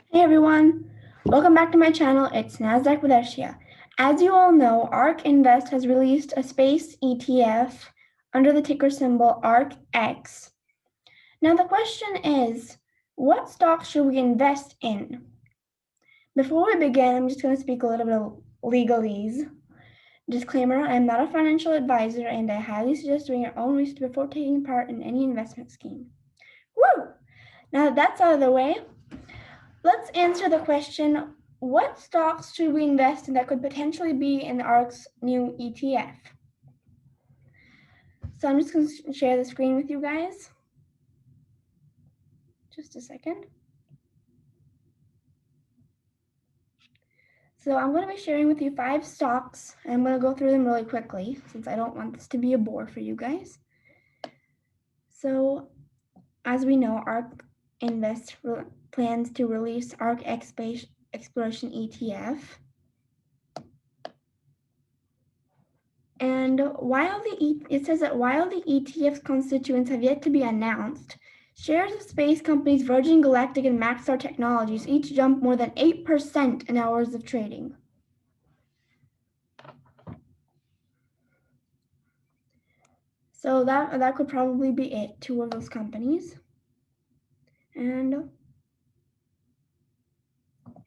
Hey everyone, welcome back to my channel. It's Nasdaq with Arshia. As you all know, Ark Invest has released a space ETF under the ticker symbol ARKX. Now the question is, what stocks should we invest in? Before we begin, I'm just going to speak a little bit of legalese. Disclaimer, I am not a financial advisor and I highly suggest doing your own research before taking part in any investment scheme. Woo! Now that that's out of the way, let's answer the question, what stocks should we invest in that could potentially be in ARK's new ETF? So I'm just going to share the screen with you guys. Just a second. So I'm going to be sharing with you 5 stocks, and I'm going to go through them really quickly since I don't want this to be a bore for you guys. So as we know, Ark Invest plans to release ARKX Space Exploration ETF. And it says that while the ETF's constituents have yet to be announced, shares of space companies Virgin Galactic and Maxar Technologies each jumped more than 8% in hours of trading. So that could probably be it, 2 of those companies. And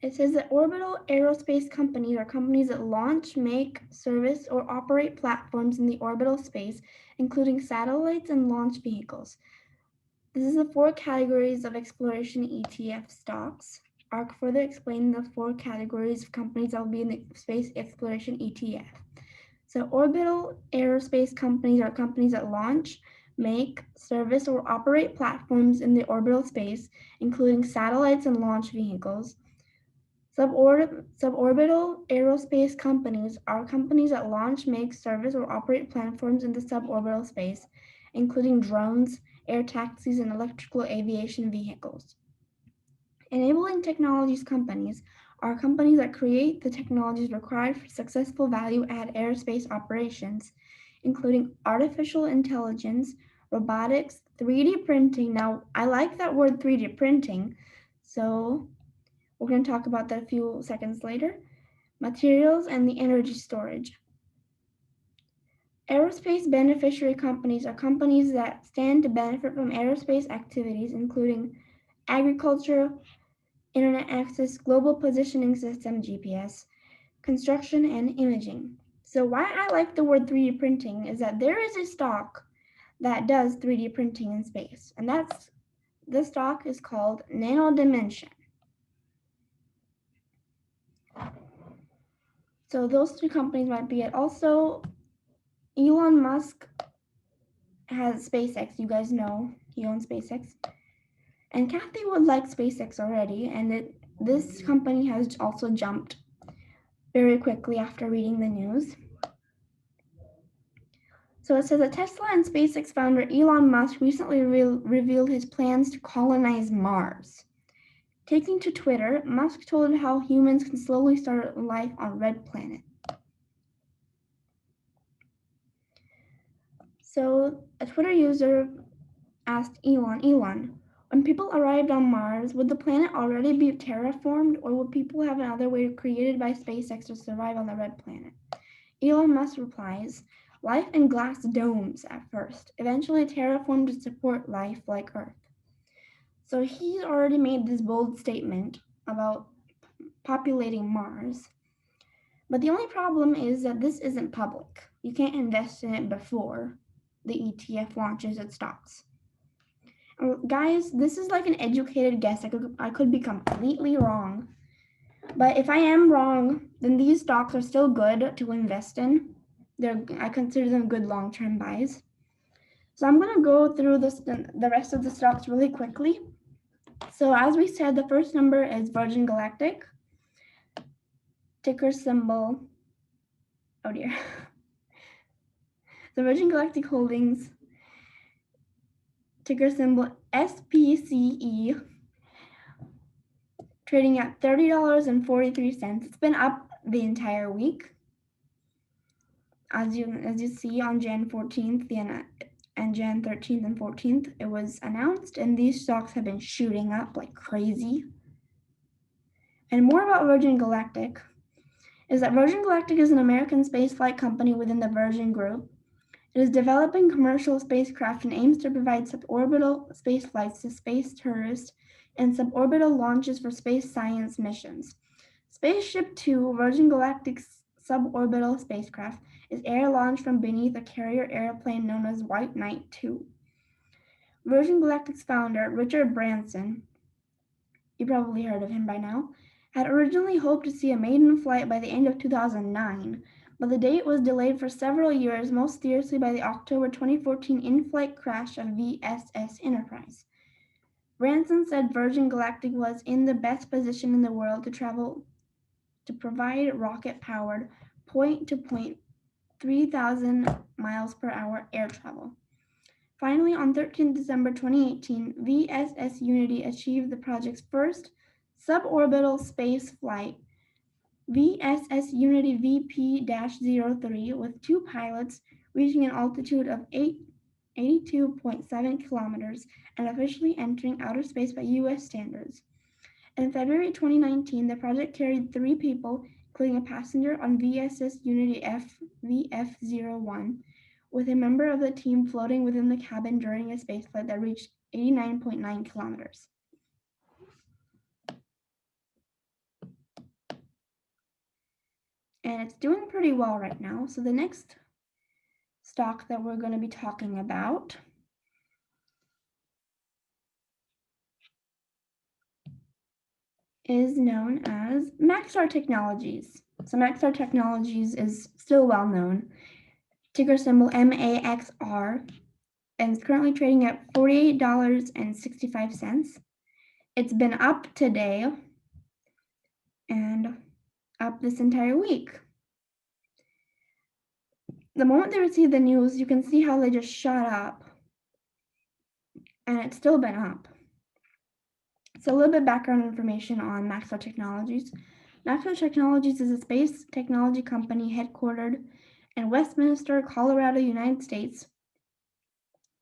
it says that orbital aerospace companies are companies that launch, make, service, or operate platforms in the orbital space, including satellites and launch vehicles. This is the 4 categories of exploration ETF stocks. Ark further explained the 4 categories of companies that will be in the space exploration ETF. So orbital aerospace companies are companies that launch, make, service, or operate platforms in the orbital space, including satellites and launch vehicles. Suborbital aerospace companies are companies that launch, make, service, or operate platforms in the suborbital space, including drones, air taxis, and electrical aviation vehicles. Enabling technologies companies are companies that create the technologies required for successful value-add aerospace operations, including artificial intelligence, robotics, 3D printing. Now, I like that word 3D printing, so we're going to talk about that a few seconds later. Materials and the energy storage. Aerospace beneficiary companies are companies that stand to benefit from aerospace activities, including agriculture, internet access, global positioning system, GPS, construction, and imaging. So why I like the word 3D printing is that there is a stock that does 3D printing in space, and the stock is called Nano Dimension. So those 3 companies might be it. Also, Elon Musk has SpaceX. You guys know he owns SpaceX. And Kathy would like SpaceX already, and this company has also jumped very quickly after reading the news. So it says that Tesla and SpaceX founder Elon Musk recently revealed his plans to colonize Mars. Taking to Twitter, Musk told how humans can slowly start life on Red Planet. So a Twitter user asked Elon, when people arrived on Mars, would the planet already be terraformed, or would people have another way created by SpaceX to survive on the Red Planet? Elon Musk replies, life in glass domes at first, eventually terraformed to support life like Earth. So he's already made this bold statement about populating Mars. But the only problem is that this isn't public. You can't invest in it before the ETF launches its stocks. Guys, this is like an educated guess. I could be completely wrong. But if I am wrong, then these stocks are still good to invest in. I consider them good long-term buys. So I'm going to go through the rest of the stocks really quickly. So as we said, the first number is Virgin Galactic. Ticker symbol, oh dear. The Virgin Galactic Holdings, ticker symbol SPCE, trading at $30.43. It's been up the entire week. As you see on Jan 14th and Jan 13th and 14th, it was announced, and these stocks have been shooting up like crazy. And more about Virgin Galactic is that Virgin Galactic is an American spaceflight company within the Virgin Group. It is developing commercial spacecraft and aims to provide suborbital space flights to space tourists and suborbital launches for space science missions. Spaceship Two, Virgin Galactic's suborbital spacecraft, is air-launched from beneath a carrier airplane known as White Knight 2. Virgin Galactic's founder, Richard Branson, you probably heard of him by now, had originally hoped to see a maiden flight by the end of 2009, but the date was delayed for several years, most seriously by the October 2014 in-flight crash of VSS Enterprise. Branson said Virgin Galactic was in the best position in the world to provide rocket-powered point-to-point 3,000 miles per hour air travel. Finally, on 13 December 2018, VSS Unity achieved the project's first suborbital space flight, VSS Unity VP-03, with two pilots reaching an altitude of 82.7 kilometers and officially entering outer space by U.S. standards. In February 2019, the project carried 3 people, including a passenger on VSS Unity VF-01, with a member of the team floating within the cabin during a spaceflight that reached 89.9 kilometers. And it's doing pretty well right now. So the next stock that we're going to be talking about is known as Maxar Technologies. So Maxar Technologies is still well known. Ticker symbol MAXR, and it's currently trading at $48.65. It's been up today and up this entire week. The moment they received the news, you can see how they just shot up, and it's still been up. So a little bit of background information on Maxar Technologies. Maxar Technologies is a space technology company headquartered in Westminster, Colorado, United States,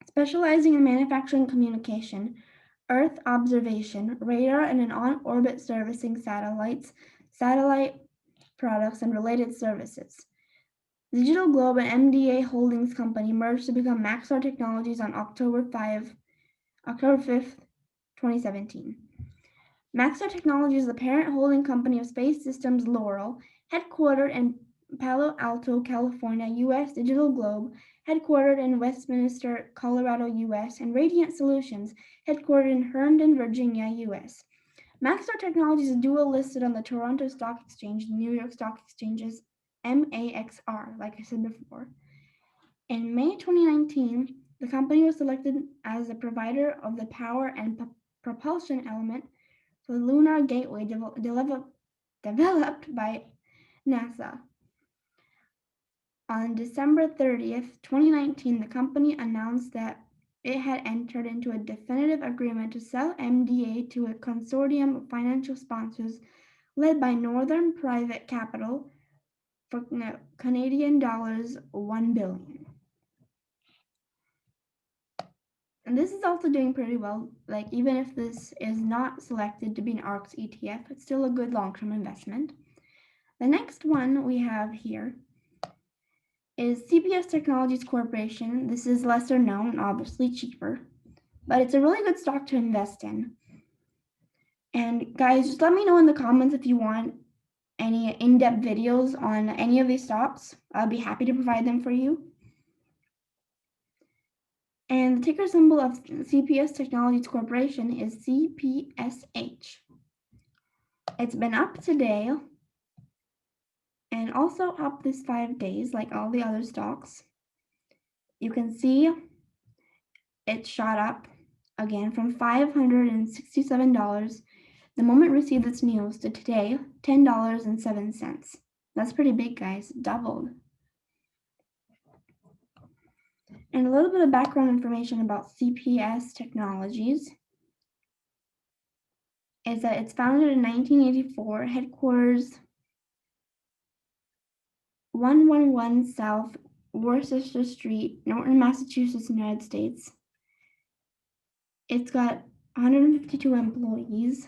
specializing in manufacturing communication, Earth observation, radar, and in on-orbit servicing satellites, satellite products, and related services. Digital Globe and MDA Holdings Company merged to become Maxar Technologies on October 5th, 2017. Maxar Technologies is the parent holding company of Space Systems Laurel, headquartered in Palo Alto, California, U.S. Digital Globe, headquartered in Westminster, Colorado, U.S., and Radiant Solutions, headquartered in Herndon, Virginia, U.S. Maxar Technologies is dual listed on the Toronto Stock Exchange and New York Stock Exchange's MAXR, like I said before. In May 2019, the company was selected as the provider of the power and propulsion element for the Lunar Gateway developed by NASA. On December 30th, 2019, the company announced that it had entered into a definitive agreement to sell MDA to a consortium of financial sponsors led by Northern Private Capital for Canadian dollars 1 billion. And this is also doing pretty well. Like, even if this is not selected to be an ARKX ETF, it's still a good long-term investment. The next one we have here is CPS Technologies Corporation. This is lesser known and obviously cheaper, but it's a really good stock to invest in. And guys, just let me know in the comments if you want any in-depth videos on any of these stocks. I'll be happy to provide them for you. And the ticker symbol of CPS Technologies Corporation is CPSH. It's been up today and also up this 5 days like all the other stocks. You can see it shot up again from $567 the moment it received this news to today, $10.07. That's pretty big, guys, doubled. And a little bit of background information about CPS Technologies is that it's founded in 1984, headquarters 111 South Worcester Street, Norton, Massachusetts, United States. It's got 152 employees,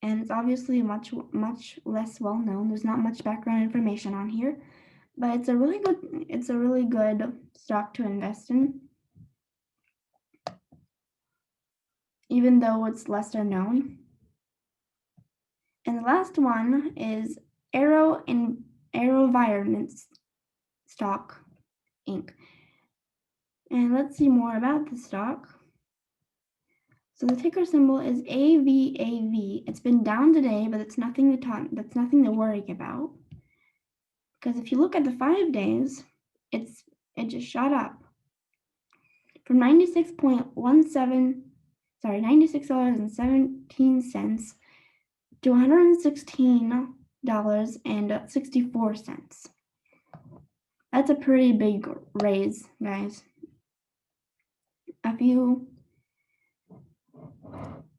and it's obviously much less well known. There's not much background information on here, but it's a really good stock to invest in, even though it's lesser known. And the last one is AeroVironment stock Inc. And let's see more about the stock. So the ticker symbol is AVAV. It's been down today, but it's nothing to worry about. Because if you look at the 5 days, it just shot up from $96.17 to $116.64. That's a pretty big raise, guys. A few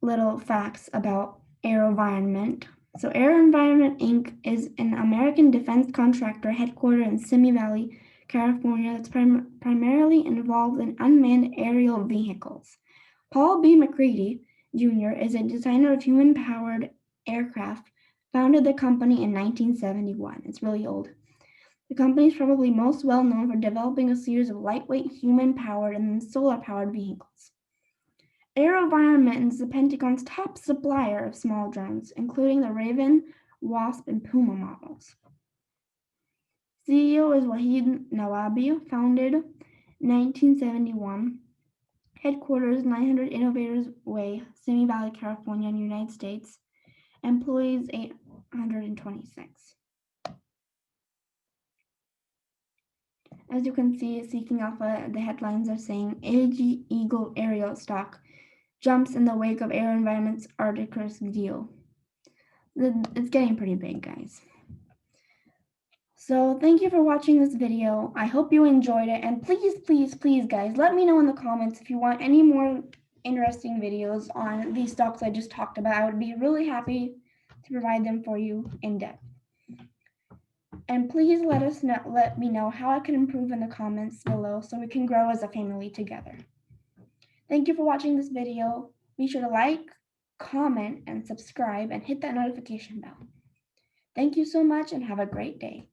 little facts about AeroVironment. So AeroVironment Inc. is an American defense contractor headquartered in Simi Valley, California, that's primarily involved in unmanned aerial vehicles. Paul B. McCready, Jr. is a designer of human-powered aircraft, founded the company in 1971. It's really old. The company is probably most well known for developing a series of lightweight human-powered and solar-powered vehicles. AeroVironment is the Pentagon's top supplier of small drones, including the Raven, Wasp, and Puma models. CEO is Wahid Nawabi, founded 1971. Headquarters 900 Innovators Way, Simi Valley, California, United States. Employees 826. As you can see, Seeking Alpha, the headlines are saying AG Eagle aerial stock jumps in the wake of AeroVironment's ARKX deal. It's getting pretty big, guys. So thank you for watching this video. I hope you enjoyed it, and please, guys, let me know in the comments if you want any more interesting videos on these stocks I just talked about. I would be really happy to provide them for you in depth. And please let me know how I can improve in the comments below so we can grow as a family together. Thank you for watching this video. Be sure to like, comment, and subscribe, and hit that notification bell. Thank you so much, and have a great day.